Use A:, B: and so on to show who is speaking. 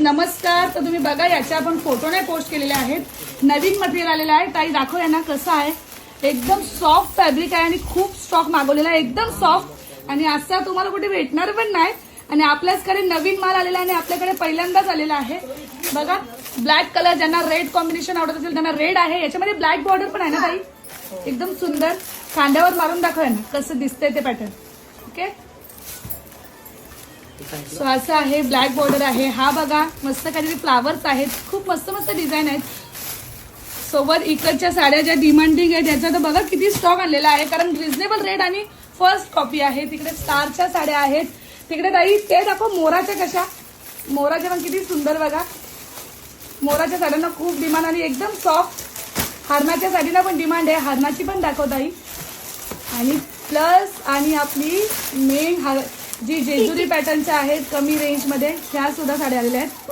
A: नमस्कार. तर तुम्ही बघा, याच्या आपण फोटो नाही पोस्ट केलेले आहेत. नवीन मटेरियल आलेलं आहे. ताई दाखव यांना कसं आहे. एकदम सॉफ्ट फॅब्रिक आहे आणि खूप स्टॉक मागवलेला आहे. एकदम सॉफ्ट आणि असा तुम्हाला कुठे भेटणार पण नाही. आणि आपल्याचकडे नवीन माल आलेला आहे आणि आपल्याकडे पहिल्यांदाच आलेला आहे. बघा, ब्लॅक कलर, ज्यांना रेड कॉम्बिनेशन आवडत असेल त्यांना रेड आहे. याच्यामध्ये ब्लॅक बॉर्डर पण आहे ना ताई, एकदम सुंदर. खांद्यावर मारून दाखव ना कसं दिसतंय ते पॅटर्न. ओके, सो असं आहे, ब्लॅक बॉर्डर आहे. हा बघा, मस्त काहीतरी फ्लावर्स आहेत. खूप मस्त मस्त डिझाईन आहेत. सोबत इकडच्या साड्या ज्या डिमांडिंग आहेत त्याचा तर बघा किती स्टॉक आणलेला आहे, कारण रिझनेबल रेट आणि फर्स्ट कॉपी आहे. तिकडे स्टारच्या साड्या आहेत. तिकडे ताई ते दाखव, मोराच्या कशा, मोराच्या पण किती सुंदर बघा. मोराच्या साड्यांना खूप डिमांड आणि एकदम सॉफ्ट. हरणाच्या साडीला पण डिमांड आहे. हरणाची पण दाखव ताई. आणि प्लस आणि आपली मेन जी जेजुरी पॅटर्नच्या आहेत कमी रेंजमध्ये, ह्या सुद्धा साड्या आलेल्या आहेत.